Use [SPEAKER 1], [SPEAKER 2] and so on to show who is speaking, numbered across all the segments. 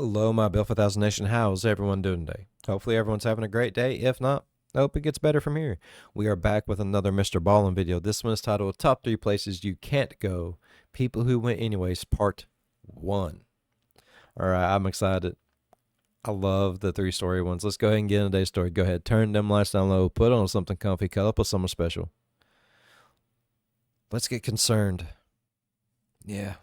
[SPEAKER 1] Hello, my Bill 4000 Nation. How's everyone doing today? Hopefully everyone's having a great day. If not, I hope it gets better from here. We are back with another MrBallen video. This one is titled Top 3 Places You Can't Go. People Who Went Anyways, Part 1. Alright, I'm excited. I love the 3-story ones. Let's go ahead and get into today's story. Go ahead, turn them lights down low, put on something comfy, cuddle up with someone special. Let's get concerned. Yeah.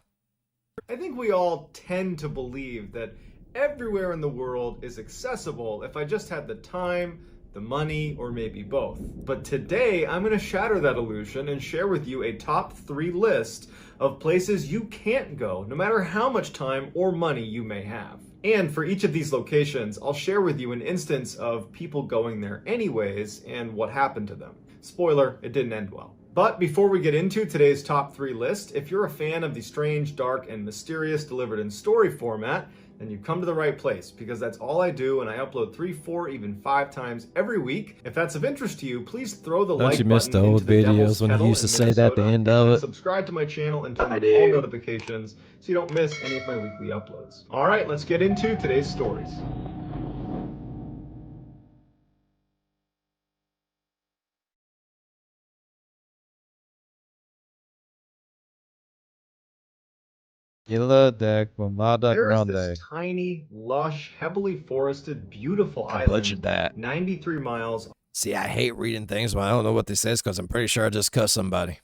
[SPEAKER 2] I think we all tend to believe that everywhere in the world is accessible if I just had the time, the money, or maybe both. But today, I'm going to shatter that illusion and share with you a top 3 list of places you can't go, no matter how much time or money you may have. And for each of these locations, I'll share with you an instance of people going there anyways and what happened to them. Spoiler, it didn't end well. But before we get into today's top 3 list, if you're a fan of the strange, dark, and mysterious delivered in story format, then you've come to the right place, because that's all I do, and I upload 3, 4, even 5 times every week. If that's of interest to you, please throw the like button.
[SPEAKER 1] Don't you miss the old videos when he used to say that at the end of it?
[SPEAKER 2] Subscribe to my channel and turn on all notifications so you don't miss any of my weekly uploads. All right, let's get into today's stories. There is this tiny, lush, heavily forested, beautiful island, 93 miles.
[SPEAKER 1] See, I hate reading things, but I don't know what this says because I'm pretty sure I just cussed somebody.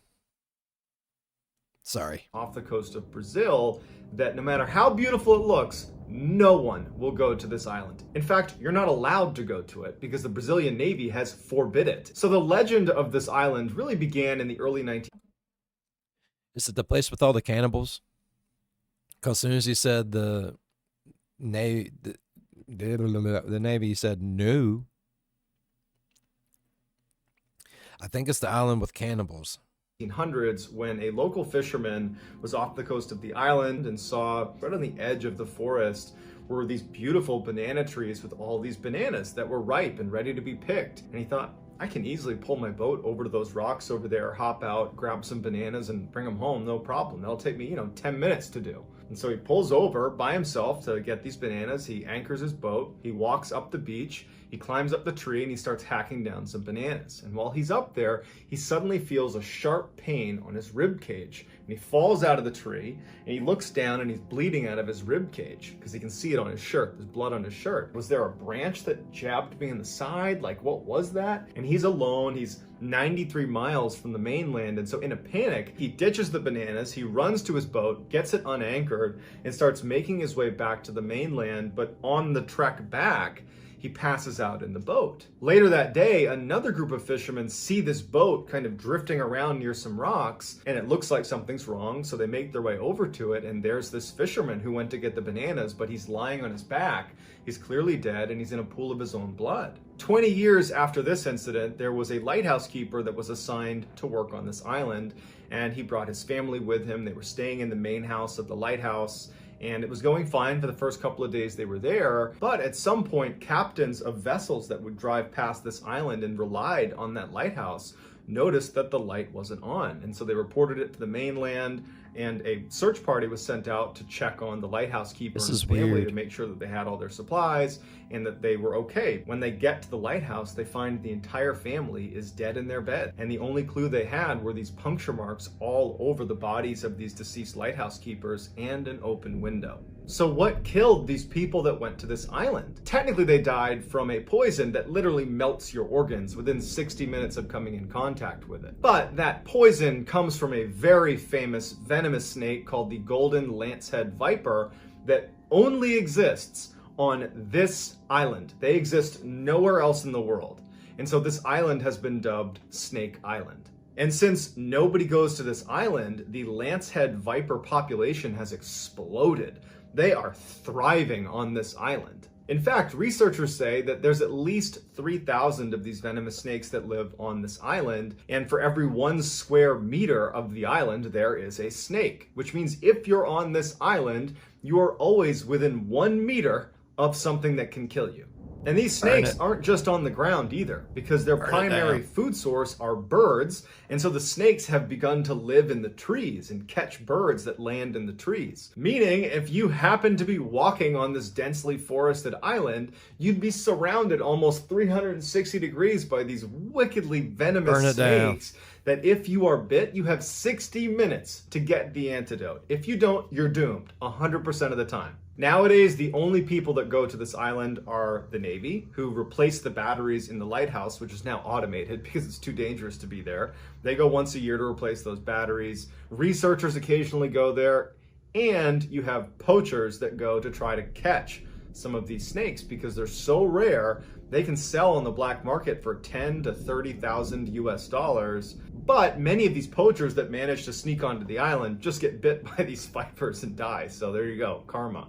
[SPEAKER 1] Sorry.
[SPEAKER 2] Off the coast of Brazil, that no matter how beautiful it looks, no one will go to this island. In fact, you're not allowed to go to it because the Brazilian Navy has forbid it. So the legend of this island really began in the early 1900s.
[SPEAKER 1] Is it the place with all the cannibals? Because as soon as he said the Navy said no. I think it's the island with cannibals.
[SPEAKER 2] 1800s, when a local fisherman was off the coast of the island and saw right on the edge of the forest were these beautiful banana trees with all these bananas that were ripe and ready to be picked. And he thought, I can easily pull my boat over to those rocks over there, hop out, grab some bananas and bring them home, no problem. That'll take me, 10 minutes to do. And so he pulls over by himself to get these bananas. He anchors his boat. He walks up the beach. He climbs up the tree and he starts hacking down some bananas. And while he's up there, he suddenly feels a sharp pain on his rib cage. And he falls out of the tree and he looks down and he's bleeding out of his rib cage because he can see it on his shirt. There's blood on his shirt. Was there a branch that jabbed me in the side? Like, what was that? And he's alone. He's 93 miles from the mainland, and so in a panic, he ditches the bananas, he runs to his boat, gets it unanchored, and starts making his way back to the mainland, but on the trek back, he passes out in the boat. Later that day, another group of fishermen see this boat kind of drifting around near some rocks, and it looks like something's wrong, so they make their way over to it, and there's this fisherman who went to get the bananas, but he's lying on his back. He's clearly dead, and he's in a pool of his own blood. 20 years after this incident, there was a lighthouse keeper that was assigned to work on this island, and he brought his family with him. They were staying in the main house of the lighthouse, and it was going fine for the first couple of days they were there. But at some point, captains of vessels that would drive past this island and relied on that lighthouse noticed that the light wasn't on. And so they reported it to the mainland, and a search party was sent out to check on the lighthouse keeper and his family to make sure that they had all their supplies and that they were okay. When they get to the lighthouse, they find the entire family is dead in their bed. And the only clue they had were these puncture marks all over the bodies of these deceased lighthouse keepers and an open window. So what killed these people that went to this island? Technically, they died from a poison that literally melts your organs within 60 minutes of coming in contact with it. But that poison comes from a very famous venomous snake called the golden lancehead viper that only exists on this island. They exist nowhere else in the world. And so this island has been dubbed Snake Island. And since nobody goes to this island, the lancehead viper population has exploded. They are thriving on this island. In fact, researchers say that there's at least 3,000 of these venomous snakes that live on this island, and for every 1 square meter of the island, there is a snake, which means if you're on this island, you are always within 1 meter of something that can kill you. And these snakes aren't just on the ground either, because their primary food source are birds, and so the snakes have begun to live in the trees and catch birds that land in the trees. Meaning, if you happen to be walking on this densely forested island, you'd be surrounded almost 360 degrees by these wickedly venomous snakes that if you are bit, you have 60 minutes to get the antidote. If you don't, you're doomed 100% of the time. Nowadays, the only people that go to this island are the Navy, who replace the batteries in the lighthouse, which is now automated because it's too dangerous to be there. They go once a year to replace those batteries. Researchers occasionally go there, and you have poachers that go to try to catch some of these snakes because they're so rare, they can sell on the black market for 10 to 30,000 US dollars. But many of these poachers that manage to sneak onto the island just get bit by these vipers and die. So there you go, karma.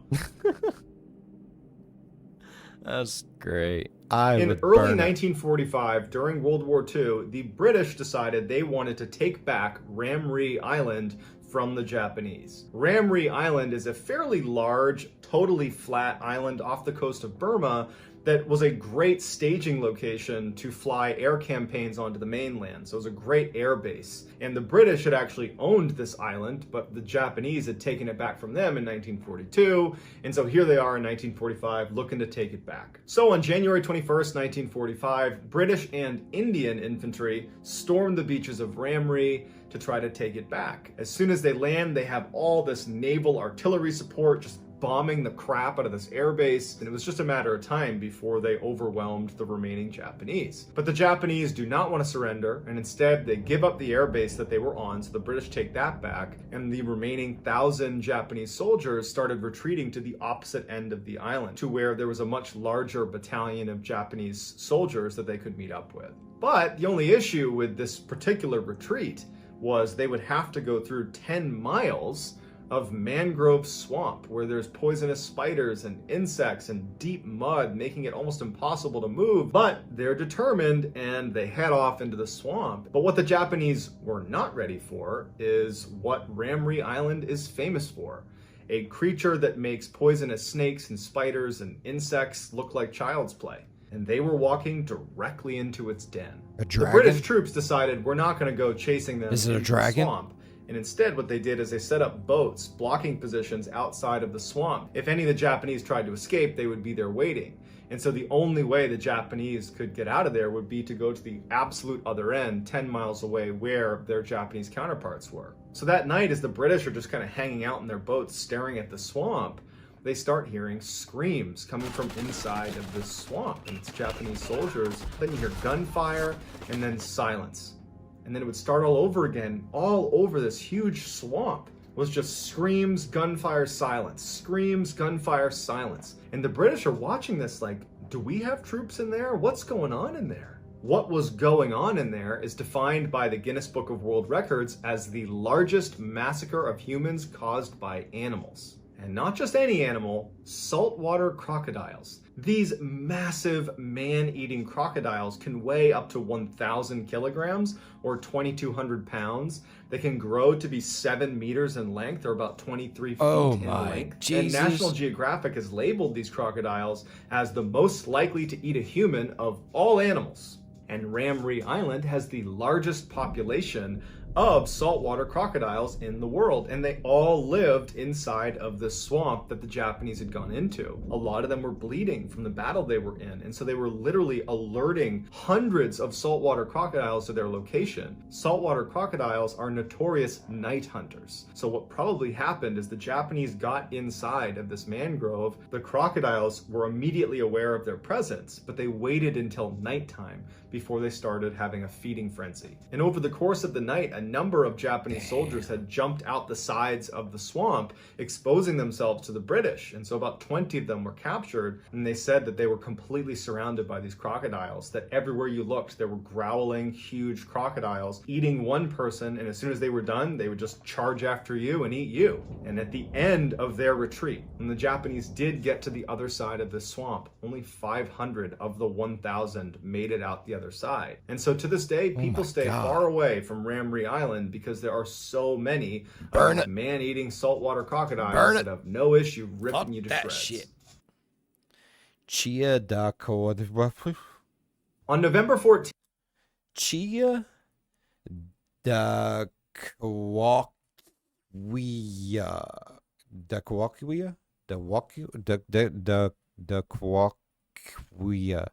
[SPEAKER 1] That's great.
[SPEAKER 2] In early 1945, during World War II, the British decided they wanted to take back Ramree Island from the Japanese. Ramree Island is a fairly large, totally flat island off the coast of Burma that was a great staging location to fly air campaigns onto the mainland. So it was a great air base. And the British had actually owned this island, but the Japanese had taken it back from them in 1942. And so here they are in 1945 looking to take it back. So on January 21st, 1945, British and Indian infantry stormed the beaches of Ramree to try to take it back. As soon as they land, they have all this naval artillery support just bombing the crap out of this airbase, and it was just a matter of time before they overwhelmed the remaining Japanese. But the Japanese do not want to surrender, and instead they give up the airbase that they were on, so the British take that back, and the remaining 1,000 Japanese soldiers started retreating to the opposite end of the island, to where there was a much larger battalion of Japanese soldiers that they could meet up with. But the only issue with this particular retreat was they would have to go through 10 miles of mangrove swamp where there's poisonous spiders and insects and deep mud, making it almost impossible to move. But they're determined and they head off into the swamp. But what the Japanese were not ready for is what Ramree Island is famous for: a creature that makes poisonous snakes and spiders and insects look like child's play. And they were walking directly into its den.
[SPEAKER 1] A dragon?
[SPEAKER 2] The British troops decided, we're not going to go chasing them.
[SPEAKER 1] Is it a dragon?
[SPEAKER 2] The swamp. And instead what they did is they set up boats, blocking positions outside of the swamp. If any of the Japanese tried to escape, they would be there waiting. And so the only way the Japanese could get out of there would be to go to the absolute other end, 10 miles away, where their Japanese counterparts were. So that night, as the British are just kind of hanging out in their boats staring at the swamp, they start hearing screams coming from inside of the swamp, and it's Japanese soldiers. Then you hear gunfire and then silence. And then it would start all over again. All over this huge swamp was just screams, gunfire, silence. Screams, gunfire, silence. And the British are watching this like, do we have troops in there? What's going on in there? What was going on in there is defined by the Guinness Book of World Records as the largest massacre of humans caused by animals. And not just any animal, saltwater crocodiles. These massive man-eating crocodiles can weigh up to 1,000 kilograms or 2,200 pounds. They can grow to be 7 meters in length or about 23 feet in length.
[SPEAKER 1] Jesus.
[SPEAKER 2] And National Geographic has labeled these crocodiles as the most likely to eat a human of all animals. And Ramree Island has the largest population of saltwater crocodiles in the world, and they all lived inside of the swamp that the Japanese had gone into. A lot of them were bleeding from the battle they were in, and so they were literally alerting hundreds of saltwater crocodiles to their location. Saltwater crocodiles are notorious night hunters. So what probably happened is the Japanese got inside of this mangrove. The crocodiles were immediately aware of their presence, but they waited until nighttime before they started having a feeding frenzy. And over the course of the night, a number of Japanese soldiers had jumped out the sides of the swamp, exposing themselves to the British. And so about 20 of them were captured, and they said that they were completely surrounded by these crocodiles, that everywhere you looked, there were growling, huge crocodiles eating one person, and as soon as they were done, they would just charge after you and eat you. And at the end of their retreat, when the Japanese did get to the other side of the swamp, only 500 of the 1,000 made it out the other side. And so to this day, people stay far away from Ramree Island because there are so many man-eating saltwater crocodiles that have no issue ripping you to shreds.
[SPEAKER 1] Shit. Chia da
[SPEAKER 2] On November 14th,
[SPEAKER 1] Chia da Kwakwia. Da Kwakwia? Da Waku da Kwakwia.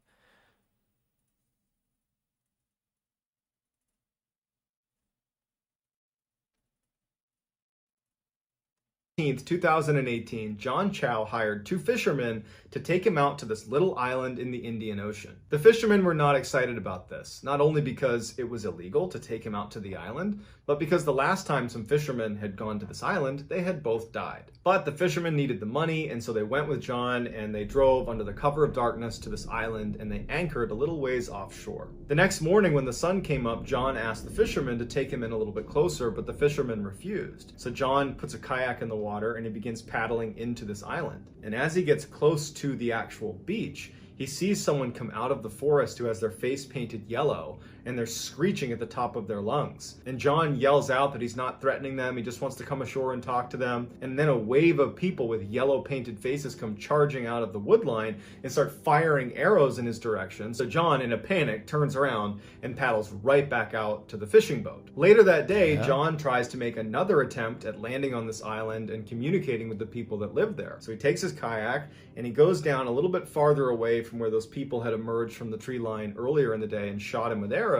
[SPEAKER 2] 2018, John Chow hired two fishermen to take him out to this little island in the Indian Ocean. The fishermen were not excited about this, not only because it was illegal to take him out to the island, but because the last time some fishermen had gone to this island, they had both died. But the fishermen needed the money, and so they went with John and they drove under the cover of darkness to this island and they anchored a little ways offshore. The next morning when the sun came up, John asked the fishermen to take him in a little bit closer, but the fishermen refused. So John puts a kayak in the water and he begins paddling into this island. And as he gets close to the actual beach, he sees someone come out of the forest who has their face painted yellow and they're screeching at the top of their lungs. And John yells out that he's not threatening them, he just wants to come ashore and talk to them. And then a wave of people with yellow painted faces come charging out of the woodline and start firing arrows in his direction. So John, in a panic, turns around and paddles right back out to the fishing boat. Later that day, John tries to make another attempt at landing on this island and communicating with the people that live there. So he takes his kayak and he goes down a little bit farther away from where those people had emerged from the tree line earlier in the day and shot him with arrows.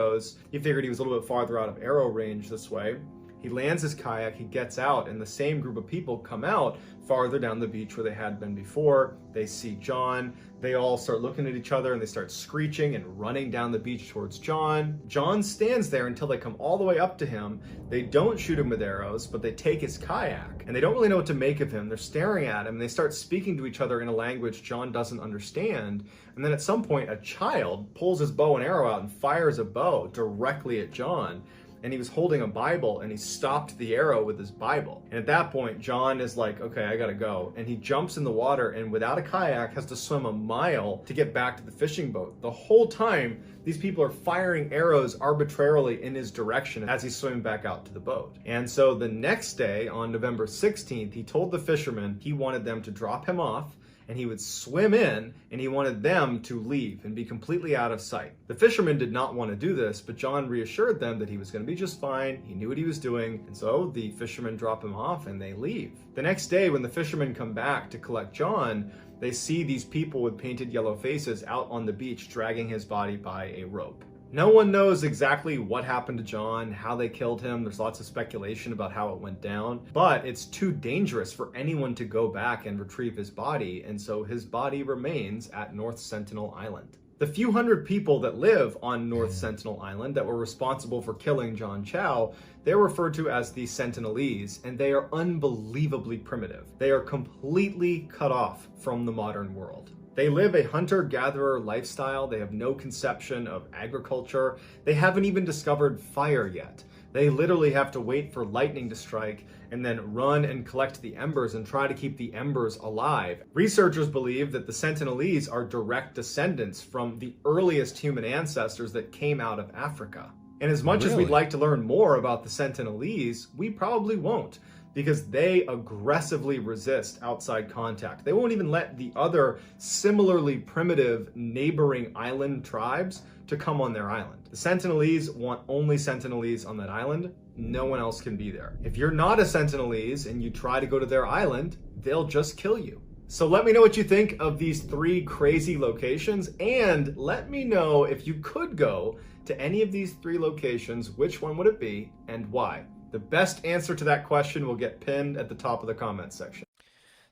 [SPEAKER 2] He figured he was a little bit farther out of arrow range this way. He lands his kayak, he gets out, and the same group of people come out farther down the beach where they had been before. They see John. They all start looking at each other and they start screeching and running down the beach towards John. John stands there until they come all the way up to him. They don't shoot him with arrows, but they take his kayak and they don't really know what to make of him. They're staring at him and they start speaking to each other in a language John doesn't understand. And then at some point, a child pulls his bow and arrow out and fires a bow directly at John. And he was holding a Bible and he stopped the arrow with his Bible. And at that point, John is like, okay, I gotta go. And he jumps in the water and without a kayak has to swim a mile to get back to the fishing boat. The whole time, these people are firing arrows arbitrarily in his direction as he's swimming back out to the boat. And so the next day, on November 16th, he told the fishermen he wanted them to drop him off and he would swim in and he wanted them to leave and be completely out of sight. The fishermen did not want to do this, but John reassured them that he was going to be just fine. He knew what he was doing. And so the fishermen drop him off and they leave. The next day when the fishermen come back to collect John, they see these people with painted yellow faces out on the beach dragging his body by a rope. No one knows exactly what happened to John, how they killed him. There's lots of speculation about how it went down, but it's too dangerous for anyone to go back and retrieve his body, and so his body remains at North Sentinel Island. The few hundred people that live on North Sentinel Island that were responsible for killing John Chow, they're referred to as the Sentinelese, and they are unbelievably primitive. They are completely cut off from the modern world. They live a hunter-gatherer lifestyle. They have no conception of agriculture. They haven't even discovered fire yet. They literally have to wait for lightning to strike and then run and collect the embers and try to keep the embers alive. Researchers believe that the Sentinelese are direct descendants from the earliest human ancestors that came out of Africa. And as much as we'd like to learn more about the Sentinelese, we probably won't, because they aggressively resist outside contact. They won't even let the other similarly primitive neighboring island tribes to come on their island. The Sentinelese want only Sentinelese on that island. No one else can be there. If you're not a Sentinelese and you try to go to their island, they'll just kill you. So let me know what you think of these three crazy locations, and let me know if you could go to any of these three locations, which one would it be and why? The best answer to that question will get pinned at the top of the comments section.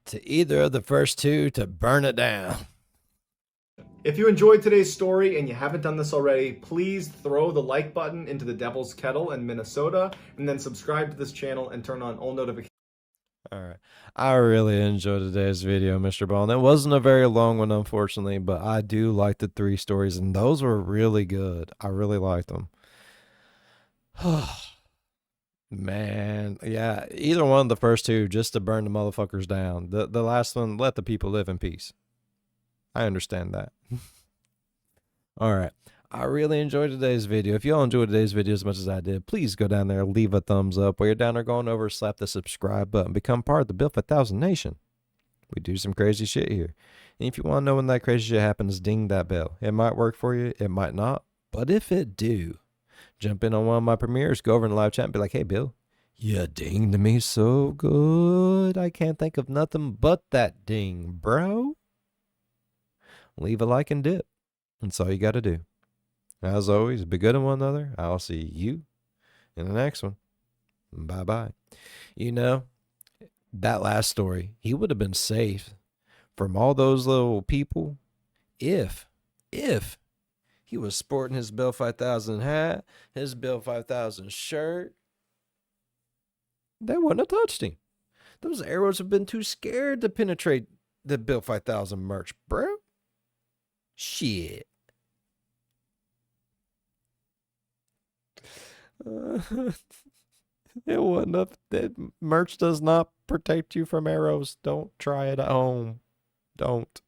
[SPEAKER 1] To either of the first two to burn it down.
[SPEAKER 2] If you enjoyed today's story and you haven't done this already, please throw the like button into the devil's kettle in Minnesota and then subscribe to this channel and turn on all notifications.
[SPEAKER 1] All right. I really enjoyed today's video, MrBallen. It wasn't a very long one, unfortunately, but I do like the three stories, and those were really good. I really liked them. Man, yeah, either one of the first two just to burn the motherfuckers down. The last one, let the people live in peace. I understand that. All right. I really enjoyed today's video. If y'all enjoyed today's video as much as I did, please go down there, leave a thumbs up. While you're down there going over, slap the subscribe button, become part of the Built for 1000 Nation. We do some crazy shit here. And if you want to know when that crazy shit happens, ding that bell. It might work for you, it might not. But if it do, jump in on one of my premieres, go over in the live chat and be like, hey, Bill, you dinged me so good. I can't think of nothing but that ding, bro. Leave a like and dip. That's all you got to do. As always, be good to one another. I'll see you in the next one. Bye-bye. You know, that last story, he would have been safe from all those little people if he was sporting his Bill 5000 hat, his Bill 5000 shirt. They wouldn't have touched him. Those arrows have been too scared to penetrate the Bill 5000 merch, bro. Shit. It wasn't up. That merch does not protect you from arrows. Don't try it at home. Don't.